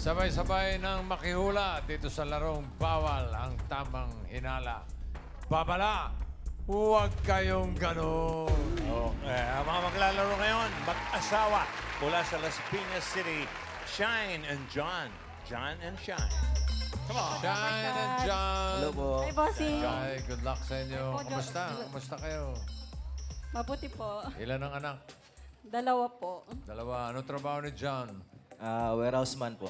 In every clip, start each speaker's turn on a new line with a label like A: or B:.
A: Sabay-sabay ng makihula dito sa larong bawal ang tamang hinala. Babala, huwag kayong ganun.
B: Okay, ang mga maglalaro ngayon, mag-asawa mula sa Las Piñas City, Shine and John. John and Shine. Come on.
A: Shine and John.
C: Hello po.
D: Hi, bossing.
A: Hi, good luck sa inyo.
D: Hi po,
A: Kumusta?
D: Jo-
A: Kumusta kayo?
D: Mabuti po.
A: Ilan ang anak?
D: Dalawa po.
A: Dalawa. Anong trabaho ni John?
C: Warehouse man po.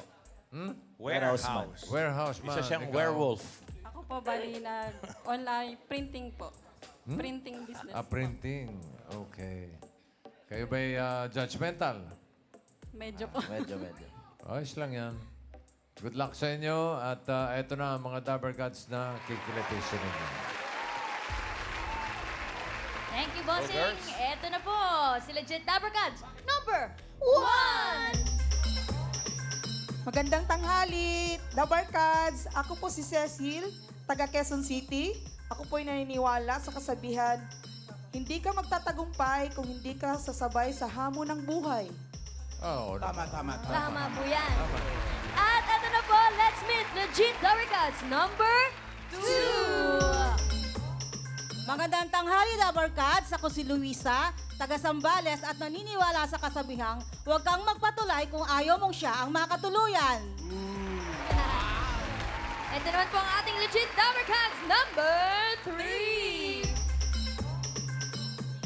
B: Warehouse.
A: Warehouse man.
B: Isa siyang
A: Ikaw?
B: werewolf.
D: Ako po bali online printing po. Printing business
A: Printing. Okay. Kayo ba'y judgmental?
D: po. Medyo po.
C: Medyo.
A: Ayos lang yan. Good luck sa inyo. At eto na ang mga Dabber Gods na kikilitisin ninyo.
E: Thank you, bossing.
B: girls.
E: Eto na po, si Legit Dabber Gods, number 1!
F: Magandang tanghali, The Barkads. Ako po si Cecil, taga Quezon City. Ako po'y naniniwala sa kasabihan, hindi ka magtatagumpay kung hindi ka sasabay sa hamon ng buhay.
A: Oo.
G: Tama.
E: Tama po yan. At eto na po, let's meet Legit Dabber Gods, number 2!
H: Magandang tanghali, Dabber Cats. Ako si Luisa, taga Sambales at naniniwala sa kasabihang huwag kang magpatulay kung ayaw mong siya ang makatuluyan.
E: Ito naman po ang ating Legit Dabber Gods, number 3!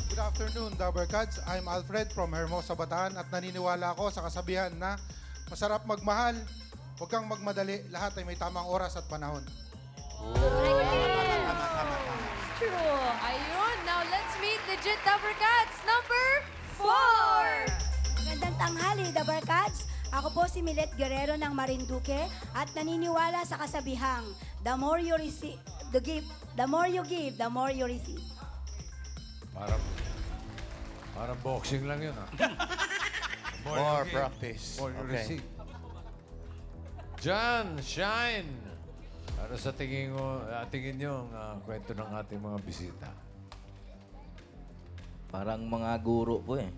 G: Good afternoon, Dabarkads. I'm Alfred from Hermosa, Bataan at naniniwala ako sa kasabihan na masarap magmahal, huwag kang magmadali, lahat ay may tamang oras at panahon.
E: True. Ayun, now let's meet Legit Dabber Gods, number 4!
I: Magandang tanghali, The Barkads. Ako po si Milet Guerrero ng Marinduque at naniniwala sa kasabihang, the more you receive, the more you give, the more you receive.
A: Parang boxing lang yun, ah.
B: More
A: you give,
B: practice.
A: More you
B: Okay.
A: receive. John, Shine. Ano sa tingin nyo ang kwento ng ating mga bisita?
C: Parang mga guro po eh.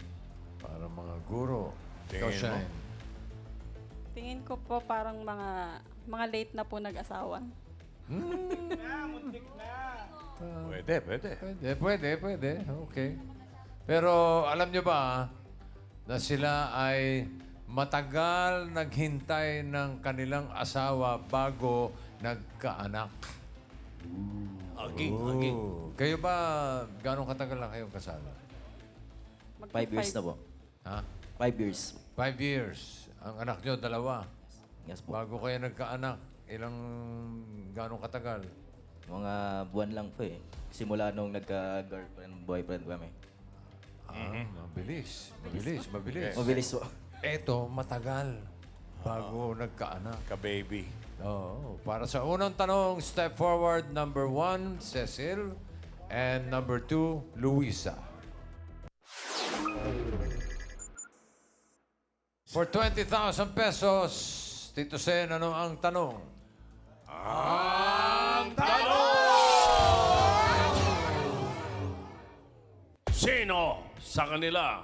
A: Para mga guro. Ikaw,
B: Tingin mo?
A: Shine.
D: Tingin ko po parang mga late na po nag-asawa.
B: Pwede.
A: Pwede. Okay. Pero alam nyo ba na sila ay matagal naghintay ng kanilang asawa bago nagkaanak?
B: Aging.
A: Kayo ba, gano'ng katagal na kayong kasala?
C: 5 years na po.
A: Ha?
C: 5 years.
A: 5 years. Ang anak nyo, dalawa.
C: Yes po.
A: Bago kayo nagkaanak, gano'ng katagal?
C: Mga buwan lang po eh. Simula nung nagka-girlfriend, boyfriend kami.
A: Mabilis.
C: Mabilis po.
A: Eto, matagal. Bago nagkaanak.
B: Ka-baby.
A: Oo. Para sa unang tanong, step forward, number 1, Cecil. And number 2, Luisa. For 20,000 pesos, Tito Sen, ano ang tanong?
J: Sino sa kanila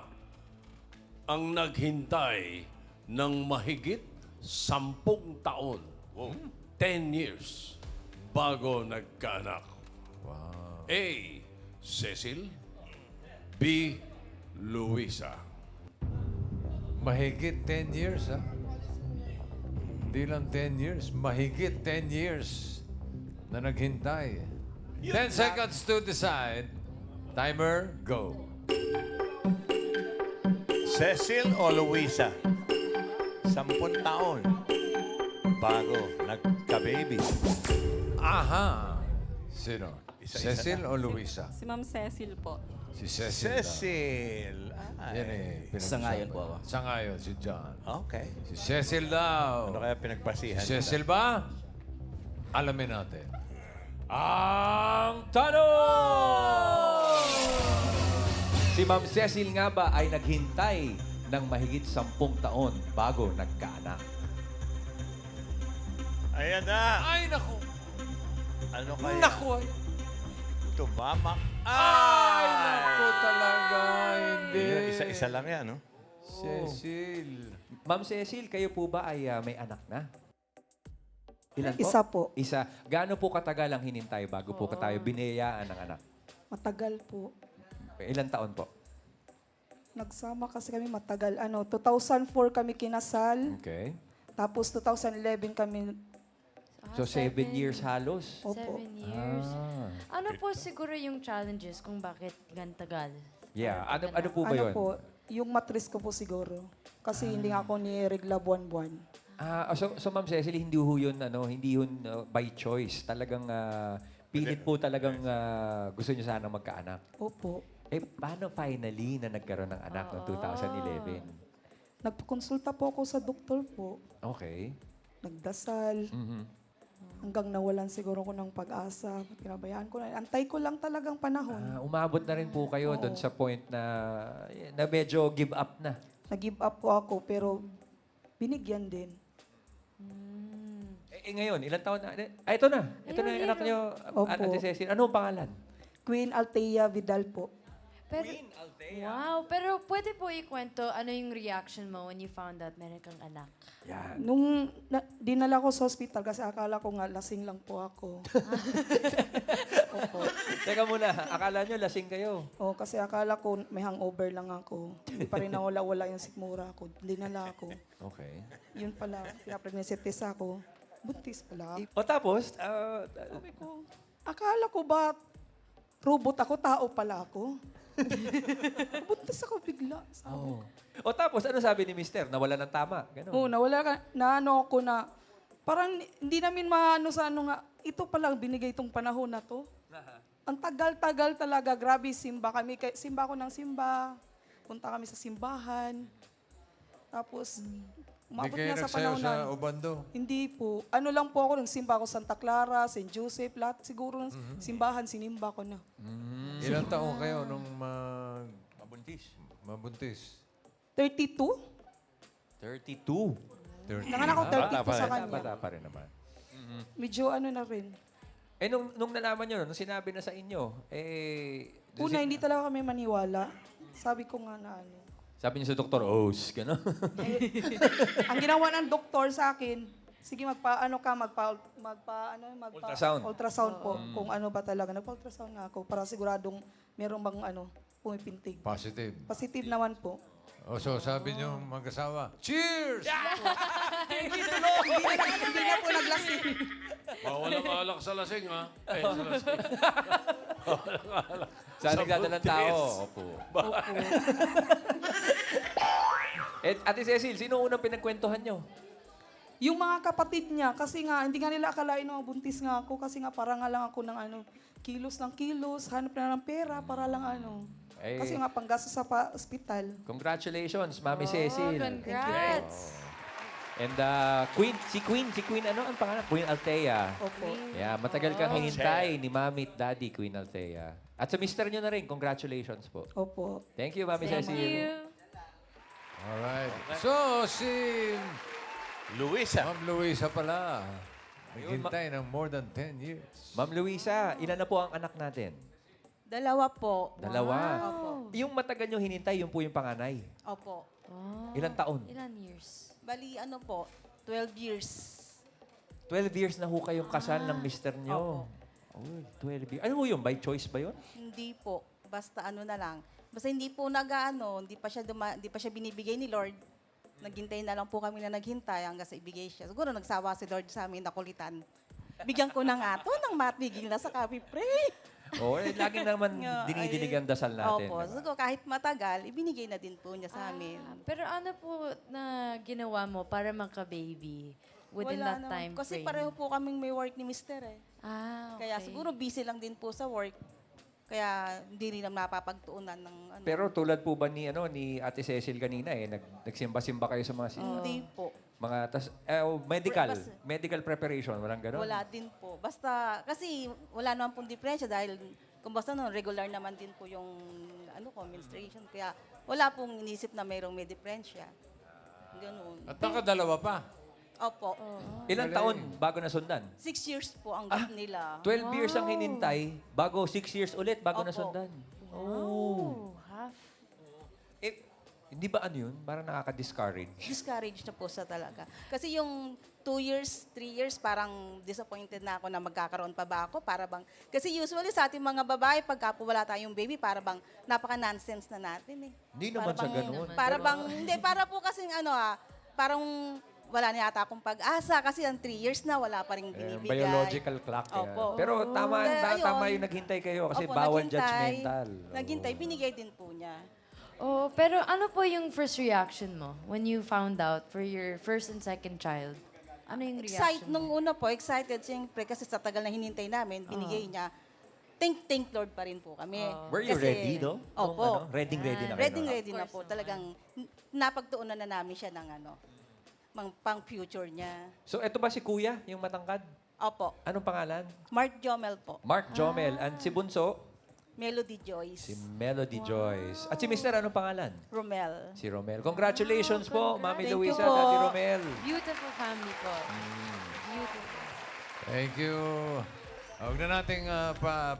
J: ang naghintay ng mahigit 10 taon, 10 years, bago nagkaanak?
A: Wow.
J: A. Cecil. B. Luisa.
A: Mahigit 10 years, ha? Hindi lang 10 years, mahigit 10 years na naghintay. 10 seconds to decide. Timer, go.
B: Cecil o Luisa? 10 taon bago nagka-baby.
A: Aha! Sino?
B: Isa-isa
A: Cecil o Luisa?
D: Si Ma'am Cecil po.
A: Si Cecil.
B: Cecil.
A: Yan eh.
C: Sangayon po ako.
A: Sangayon, si John.
B: Okay.
A: Si Cecil daw.
B: Ano kaya pinagpasihan?
A: Si Cecil ba? Alamin natin. Ang tanong!
K: Si Ma'am Cecil nga ba ay naghintay ng mahigit 10 taon bago nagkaanak?
B: Ayan na.
A: Ay, naku!
B: Ano kaya?
A: Naku!
B: Tumamak.
A: Ay, naku talaga! Hindi.
B: Isa-isa lang yan, no?
A: Cecil.
K: Ma'am Cecil, kayo po ba ay may anak na? Ilan po?
F: Isa po.
K: Isa. Gaano po katagal ang hinintay bago po tayo biniyayaan ng anak?
F: Matagal po.
K: Ilan taon po?
F: Nagsama kasi kami matagal. 2004 kami kinasal.
K: Okay.
F: Tapos 2011 kami.
K: So, 7 years halos.
F: Opo.
E: 7 years.
K: Ah.
E: Ano po siguro yung challenges kung bakit gan tagal?
K: Yeah. Ano po ba yun?
F: Yung matris ko po siguro. Kasi hindi nga ako ni-regla buwan-buwan.
K: So Ma'am Cecily, hindi ho yun, hindi yun by choice. Talagang pilit po talagang gusto niyo sana magkaanak.
F: Opo.
K: Paano finally na nagkaroon ng anak noong 2011?
F: Nagpakonsulta po ako sa doktor po.
K: Okay.
F: Nagdasal.
K: Mhm.
F: Hanggang nawalan siguro ko ng pag-asa. Pinabayaan ko na. Antay ko lang talagang panahon.
K: Umabot na rin po kayo doon sa point na medyo give up na.
F: Nag-give up po ako pero binigyan din.
K: Ngayon, ilang taon na? Ito na. Ito na yung anak niyo,
F: Opo.
K: Ate Cecil. Ano ang pangalan?
F: Queen Althea Vidal po.
E: Pero, wow, pero pwede po ikwento ano yung reaction mo when you found out meron kang anak?
K: Yan.
F: Nung dinala ko sa hospital kasi akala ko nga lasing lang po ako. Opo.
K: Teka muna, akala nyo lasing kayo.
F: Kasi akala ko may hangover lang ako. Hindi pa rin nawala-wala yung sikmura ko. Dinala ako.
K: Okay.
F: Yun pala, pinapregnancy test ako. Buntis pala.
K: O tapos,
F: Sabi ko, akala ko ba robot ako, tao pala ako? Buntis ako bigla. Sabi.
K: O tapos, ano sabi ni Mister? Nawala ng tama. Ganun.
F: Oo, nawala ka, na ano ako na, parang hindi namin maano sa ano nga, ito palang binigay itong panahon na to. Ang tagal-tagal talaga, grabe, simba kami. Simba ako ng simba. Punta kami sa simbahan. Tapos,
A: Hindi
F: umabot
A: kayo
F: na sa
A: nagsayaw
F: panahon
A: sa
F: na,
A: Ubando.
F: hindi po. Ano lang po ako, nagsimba ako Santa Clara, St. Joseph, lahat siguro ng simbahan, sinimba ko na.
A: Ilang taon kayo nung
K: Mabuntis.
F: 32?
K: 32.
F: Nanganak ako 32 sa kanya.
K: Bata pa rin naman.
F: Medyo ano na rin.
K: Nung nalaman nyo, nung sinabi na sa inyo,
F: Una, hindi talaga kami maniwala. Sabi ko nga na ano.
K: sabi niyo sa doktor, gano'n.
F: Ang ginawa ng doktor sa akin, sige
K: Ultrasound.
F: ultrasound po. Kung ano ba talaga. Nagpa-ultrasound nga ako para siguradong meron bang pumipintig.
A: Positive.
F: Positive naman po.
A: So sabi niyo mag-asawa, cheers!
F: Hindi na po naglasing.
J: Bawal ang alak sa lasing, ha? Sa lasing.
K: Saan nagdadalang tao? Opo. Ate Cecil, sino unang pinagkwentuhan nyo?
F: Yung mga kapatid niya, kasi nga, hindi nga nila akalain na buntis nga ako, kasi nga parang nga lang ako ng kilos ng kilos, hanap na ng pera, para lang kasi nga panggastos sa ospital.
K: Congratulations, Mami Cecil.
E: Congrats!
K: And si Queen, ano ang pangalan? Queen Althea.
F: Opo.
K: Yeah, matagal kang hinintay ni Mami at Daddy, Queen Althea. At sa mister nyo na rin, congratulations po.
F: Opo.
K: Thank you, Mami
E: Thank
K: Cecil.
E: you.
A: Alright. So, si
B: Luisa.
A: Ma'am Luisa pala. Naghintay ng more than 10 years.
K: Ma'am Luisa, ilan na po ang anak natin?
H: Dalawa po.
K: Dalawa. Yung matagal nyo hinintay, yun po yung panganay.
H: Opo.
K: Ilang taon?
E: Ilan years?
H: Bali, 12 years.
K: 12 years na ho kayong kasal ng mister nyo. Oh, 12 years. Ano ho yun? By choice ba yun?
H: Hindi po. Basta na lang. Basta hindi po hindi pa siya binibigay ni Lord. Naghintay na lang po kami na naghintay hanggang sa ibigay siya. Siguro nagsawa si Lord sa amin, nakulitan. Bigyan ko na nga to ng matigil na sa copy pray.
K: Lagi naman dinidinig ang dasal natin.
H: Opo.
K: diba?
H: So, kahit matagal, ibinigay na din po niya sa amin.
E: Pero ano po na ginawa mo para magka-baby within
H: Wala
E: that
H: naman.
E: time
H: Kasi
E: frame?
H: pareho po kaming may work ni Mister eh.
E: Okay.
H: Kaya siguro busy lang din po sa work. Kaya hindi rin napapagtuunan ng
K: Pero tulad po ba ni Ate Cecil kanina nagsimba-simba kayo sa mga
H: Hindi po.
K: medical preparation, walang gano'n?
H: Wala din po. Basta, kasi wala naman pong diferensya dahil kung basta regular naman din po yung menstruation. Kaya wala pong inisip na mayroong may diferensya. Ganun.
A: At nakadalawa pa.
H: Opo.
K: Ilang taon bago nasundan?
H: 6 years po ang gap nila.
K: 12 years ang hinintay, bago 6 years ulit bago
H: Opo.
K: nasundan.
E: Oh, half.
K: Hindi ba ano yun? Parang nakaka-discourage.
H: Discouraged na po sa talaga. Kasi yung 2 years, 3 years, parang disappointed na ako na magkakaroon pa ba ako. Para bang, kasi usually sa ating mga babae, pagka po wala tayong baby, para bang napaka-nonsense na natin eh.
K: Hindi naman sa ganun.
H: Para bang, hindi, para po kasing parang wala na yata akong pag-asa kasi ang 3 years na wala pa rin binibigay.
K: Biological clock.
H: Opo.
K: Pero tama,
H: Kaya ayun.
K: tama yung naghintay kayo kasi
H: Opo,
K: bawal
H: naghintay.
K: judgmental.
H: Naghintay, binigay din po niya.
E: Oh, pero ano po yung first reaction mo when you found out for your first and second child? Ano yung reaction
H: Nung
E: mo?
H: una po, excited siyempre kasi sa tagal na hinintay namin, binigay niya. Thank Lord pa rin po kami.
K: Were you
H: Kasi-
K: ready, though? Nung
H: Opo.
K: Ready na kayo.
H: Ready na po. Talagang napagtuunan na namin siya ng pang future niya.
K: So, eto ba si Kuya, yung matangkad?
H: Opo.
K: Anong pangalan?
H: Mark Jomel po.
K: Mark Jomel. And si Bunso?
H: Melody Joyce.
K: Si Melody Joyce. At si Mr. anong pangalan?
H: Romel.
K: Si Romel. Congratulations po, Mami
H: Thank you
K: Luisa,
H: po.
K: Daddy Romel.
E: Beautiful family po. Beautiful.
A: Thank you. Huwag na nating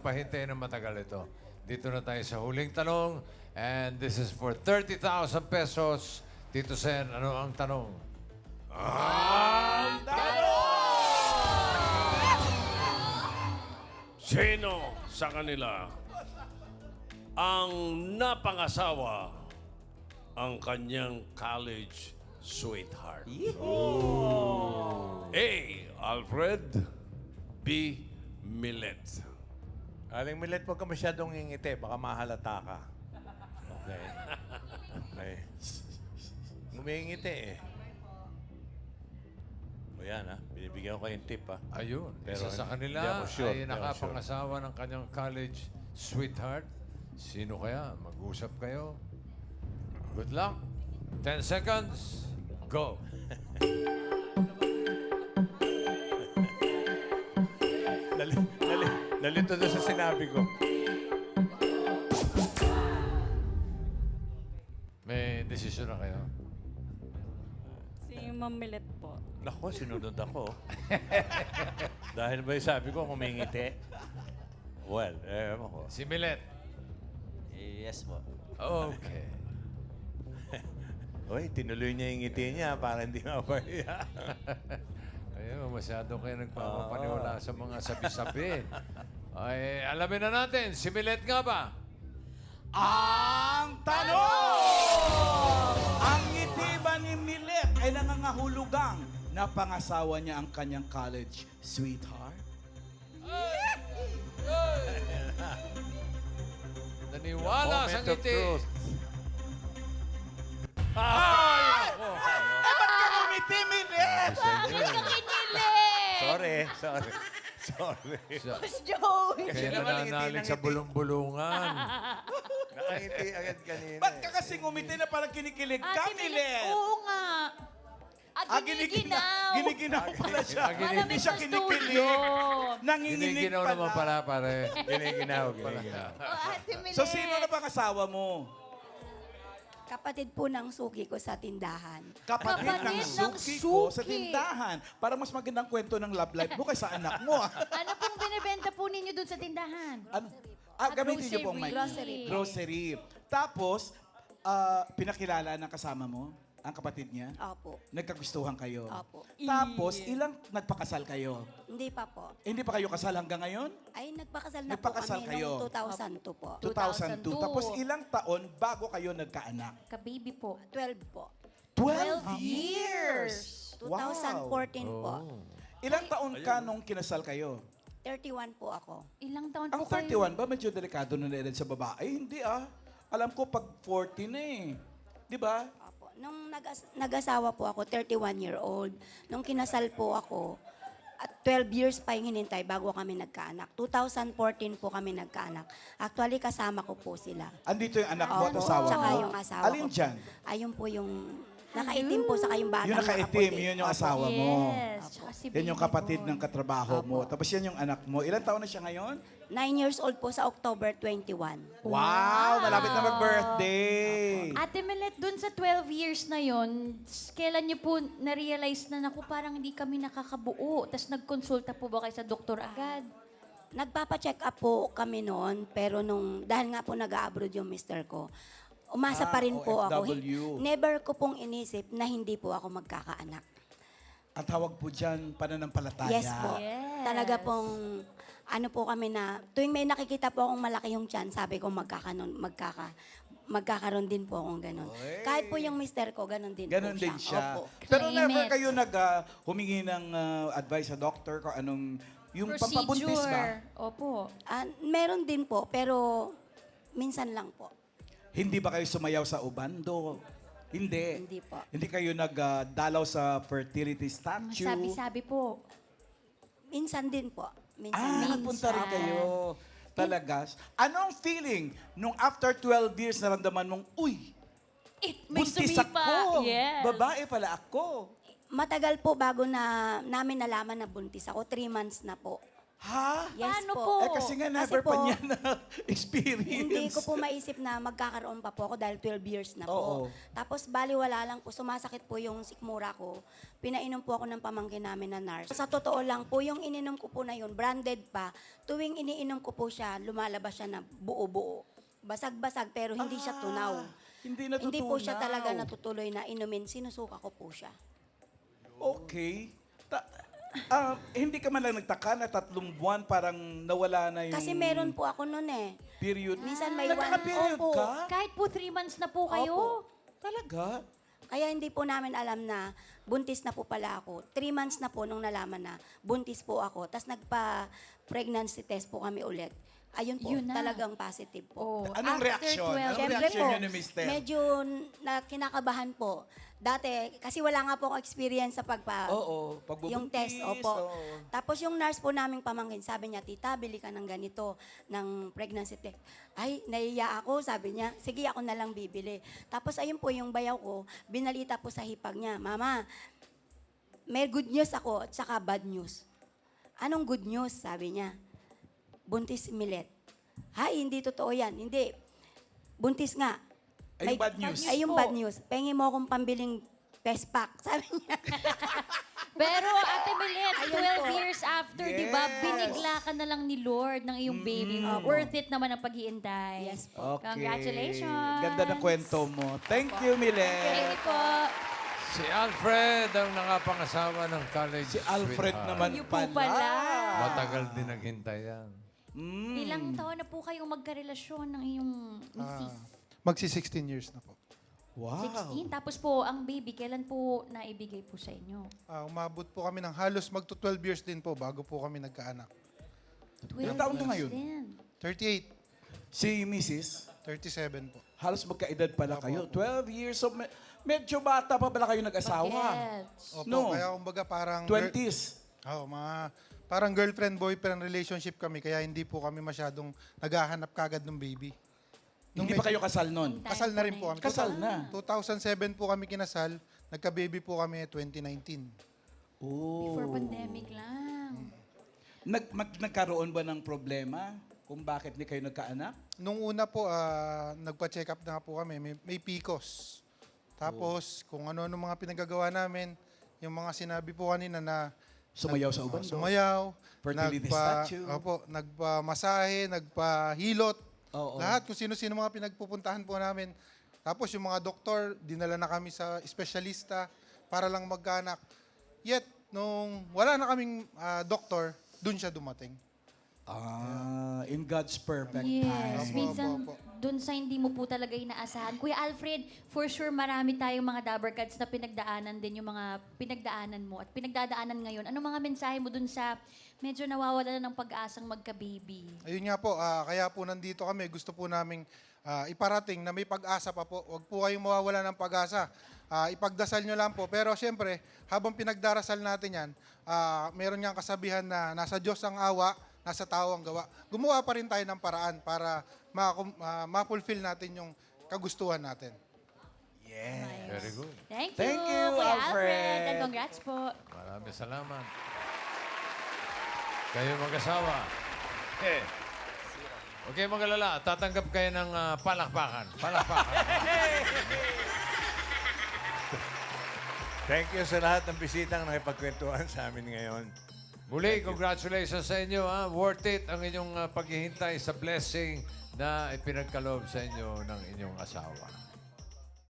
A: pahintayin ng matagal ito. Dito na tayo sa huling tanong. And this is for 30,000 pesos. Tito Sen, ano ang tanong?
J: Sino sa kanila ang napangasawa ang kanyang college sweetheart? A. Alfred. B. Millet.
B: Aling Milet, huwag ka masyadong ngingiti. Baka mahalata ka. Okay. Okay. Ngumingiti eh. O yan ha. Binibigyan ko kayong tip ha.
A: Ayun,
B: Pero
A: isa sa
B: hindi
A: kanila
B: ako sure,
A: ay
B: hindi ako
A: nakapangasawa ng kanyang college sweetheart. Sino kaya? Mag-usap kayo. Good luck. 10 seconds. Go.
B: Nalito na sa sinabi ko.
A: May desisyon na kayo.
D: Si Ma'am Milet po.
B: Nako, sinunod ako. Dahil ba yung sabi ko, kumingiti? Well, ewan ko.
A: Si Milet.
C: Yes po.
A: Okay.
B: Uy, tinuloy niya yung ngiti niya para hindi mapahiya.
A: Ayun, masyado kayo nagpapaniwala sa mga sabi-sabi. Ay, alamin na natin, si Milet nga ba?
L: Ang tanong! Ang ngiti ba ni Milet ay nangangahulugang na pangasawa niya ang kanyang college sweetheart?
A: Naniwala sa
B: Moment of
A: ngiti.
B: truth.
L: Eh, ba't ka ngumiti, Milet?
B: Sorry.
E: Joey!
A: Kasi
B: naman
A: nananalig
B: ngiti
A: sa
B: ng ngiti.
A: bulong-bulungan.
B: Nakangiti agad kanina.
L: Ba't ka kasi ngumiti na parang kinikilig ka, Milet?
E: Oo nga.
L: Giniginaw pala siya. Hindi siya kinikilig. Nanginginig
A: Giniginaw naman
L: pala.
A: pala, pare.
B: Giniginaw.
L: So, sino na ba kasawa mo?
I: Kapatid po ng suki ko sa tindahan.
L: Kapatid ng suki ko sa tindahan. Para mas magandang kwento ng love life mo kaysa anak mo.
E: Ano pong binibenta po ninyo doon sa tindahan?
L: Gamitin niyo pong mic.
I: Grocery.
L: Grocery. Tapos, pinakilala ng kasama mo, ang kapatid niya.
I: Opo.
L: Nagkagustuhan kayo.
I: Opo.
L: Tapos, ilang nagpakasal kayo?
I: Hindi pa po.
L: Hindi pa kayo kasal hanggang ngayon?
I: Ay, nagpakasal na
L: Nagpakasal
I: po kami
L: kayo.
I: noong 2002 po.
L: 2002. Tapos, ilang taon bago kayo nagkaanak?
E: Ka-baby po.
I: 12 po.
L: 12 years!
I: 2014 po.
L: Ilang taon ka nung kinasal kayo?
I: 31 po ako.
E: Ilang taon
L: Ang
E: po kayo?
L: 31 ba medyo delikado na edad sa babae? Hindi ah. Alam ko pag 40 na eh. Di ba?
I: Opo. Nung nag-asawa po ako, 31-year-old. Nung kinasal po ako, at 12 years pa yung hinintay bago kami nagkaanak. 2014 po kami nagkaanak. Actually, kasama ko po sila.
L: Andito yung anak mo at
I: Opo,
L: asawa
I: tsaka
L: mo.
I: yung asawa
L: Alin
I: ko.
L: dyan?
I: Ayun po yung nakaitim po sa kayong bata.
L: Yung nakaitim, yun yung asawa mo.
E: Yes. Tsaka si
L: Yan yung
E: baby
L: kapatid
E: boy.
L: ng katrabaho mo. Tapos yan yung anak mo. Ilan taon na siya ngayon?
I: 9 years old po sa October 21.
L: Wow! Malapit na mag-birthday!
M: Ate Melet, dun sa 12 years na yon, kailan niyo po na-realize na naku, parang hindi kami nakakabuo? Tapos nagkonsulta po ba kayo sa doktor agad?
I: Nagpapa-check up po kami noon, pero dahil nga po nag-abroad yung mister ko, Umasa pa rin po ako.
L: OFW.
I: Never ko pong inisip na hindi po ako magkakaanak.
L: Ang tawag po dyan, pananampalataya.
I: Yes po. Talaga pong, ano po kami na, tuwing may nakikita po akong malaki yung tiyan, sabi ko magkakaroon din po akong ganun. Kahit po yung mister ko, ganun din
L: Ganon
I: po
L: din siya.
I: Opo.
L: Pero
M: Claim
L: never
M: it.
L: kayo humingi ng advice sa doctor kung anong, yung pampabuntis ba?
M: Opo.
I: Meron din po, pero minsan lang po.
L: Hindi ba kayo sumayaw sa ubando? Hindi.
I: Hindi po.
L: Hindi kayo nagdalaw sa fertility statue?
M: Sabi-sabi po.
I: Minsan din po. Minsan.
L: Nagpunta rin kayo. Talaga. Anong feeling nung after 12 years naramdaman mong, uy,
M: May
L: buntis
M: sumipa.
L: ako.
M: Yes.
L: Babae pala ako.
I: Matagal po bago namin nalaman na buntis ako. 3 months na po.
L: Ha?
I: Yes
M: Paano
I: po.
M: po?
L: Kasi nga
I: Kasi
L: never pa
I: po,
L: niya na experience.
I: Hindi ko po maisip na magkakaroon pa po ako dahil 12 years na
L: Oo.
I: po. Tapos baliwala lang po, sumasakit po yung sikmura ko. Pinainom po ako ng pamangkin namin na nurse. Sa totoo lang po, yung ininom ko po na yun, branded pa, tuwing iniinom ko po siya, lumalabas siya na buo-buo. Basag-basag pero hindi siya tunaw.
L: Hindi natutunaw.
I: Hindi po siya talaga natutuloy na inumin, sinusuka ko po siya.
L: Okay. Hindi ka man lang nagtaka na 3 buwan parang nawala na yung
I: Kasi meron po ako noon eh.
L: period.
I: Minsan may
L: Nagkaka-period
I: Opo.
L: ka?
M: Kahit po 3 months na po kayo.
I: Opo.
L: Talaga?
I: Kaya hindi po namin alam na buntis na po pala ako. 3 months na po nung nalaman na buntis po ako. Tapos nagpa-pregnancy test po kami ulit. Ayun po,
M: Yun na.
I: talagang positive po.
L: Anong
M: After
L: reaksyon?
M: 12
L: Anong
I: Siyempre
L: reaksyon
I: po,
L: niyo ni Mister?
I: medyo kinakabahan po. Dati, kasi wala nga po akong experience sa
L: Oo, pagbubuntis.
I: yung test, opo.
L: oo.
I: Tapos yung nurse po naming pamangkin, sabi niya, tita, bili ka ng ganito, ng pregnancy test. Ay, naiya ako, sabi niya, sige, ako na lang bibili. Tapos ayun po yung bayaw ko, binalita po sa hipag niya, Mama, may good news ako, at saka bad news. Anong good news? Sabi niya, buntis si Milet. Hay, hindi totoo yan. Hindi. Buntis nga.
L: Ay, yung bad news.
I: Ay, yung bad news. Pengi mo akong pambiling test pack. Sabi niya.
M: Pero Ate Milet,
I: Ayun
M: 12
I: po.
M: years after, di ba,
L: Yes.
M: binigla ka na lang ni Lord ng iyong baby. Worth it naman ang paghihintay.
I: Yes po.
L: Okay.
M: Congratulations.
L: Ganda ng kwento mo. Thank you,
M: Thank
L: Milen.
M: you po.
A: Si Alfred ang nakapangasawa ng college
L: Si Alfred
A: sweetheart.
L: naman
M: Kayo po pala.
A: Matagal din naghintay yan.
M: Ilang taon na po kayong magkarelasyon ng iyong misis?
G: Magsi-16 years na po.
L: Wow.
M: 16. Tapos po, ang baby, kailan po naibigay po sa inyo?
G: Umabot po kami ng halos magto-12 years din po bago po kami nagkaanak.
M: 12
L: Ilang taon ka
M: years
L: ngayon?
M: din.
G: 38,
L: Si Mrs.,
G: 37 po.
L: halos magkaedad pala kayo. 12 years. So, medyo bata pa pala kayo nag-asawa.
M: Bagets.
G: Opo,
L: No.
G: kaya kumbaga parang...
L: 20s.
G: Parang girlfriend-boyfriend relationship kami, kaya hindi po kami masyadong naghahanap kagad ng baby.
L: Hindi pa kayo kasal nun?
G: Kasal na rin po kami.
L: Kasal na.
G: 2007 po kami kinasal, nagka-baby po kami 2019.
M: Before pandemic lang.
L: Nagkaroon ba ng problema kung bakit hindi kayo nagkaanak?
G: Nung una po, nagpa-check up na nga po kami, may PCOS. Tapos, kung ano-ano mga pinagagawa namin, yung mga sinabi po kanina na
L: Sumayaw sa ubando.
G: sumayaw,
L: Fertility statue.
G: nagpa-masahe, nagpa-hilot,
L: Oo.
G: lahat kung sino-sino mga pinagpupuntahan po namin. Tapos yung mga doktor, dinala na kami sa espesyalista para lang magkaanak. Yet, nung wala na kaming doktor, dun siya dumating.
L: In God's perfect
M: Yes.
L: time.
M: Minsan, dun sa hindi mo po talaga inaasahan. Kuya Alfred, for sure marami tayong mga Dabbercats na pinagdaanan din yung mga pinagdaanan mo at pinagdadaanan ngayon. Ano mga mensahe mo dun sa medyo nawawala na ng pag-asang magka-baby?
G: Ayun nga po, kaya po nandito kami. Gusto po naming iparating na may pag-asa pa po. Huwag po kayong mawawala ng pag-asa. Ipagdasal nyo lang po. Pero siyempre, habang pinagdarasal natin yan, meron niyang kasabihan na nasa Diyos ang awa, nasa tao ang gawa. Gumawa pa rin tayo ng paraan para ma-fulfill natin yung kagustuhan natin.
L: Yes.
A: Very good.
M: Thank you,
L: Thank you,
M: Kuya
L: Alfred.
M: And congrats po.
A: Maraming salamat. Kayo mag-asawa. Okay, mag-alala. Tatanggap kayo ng palakpakan. Palakpakan.
B: Thank you sa lahat ng bisitang nakipagkwentuhan sa amin ngayon.
A: Muli, congratulations sa inyo. Worth it ang inyong paghihintay sa blessing na ipinagkaloob sa inyo ng inyong asawa?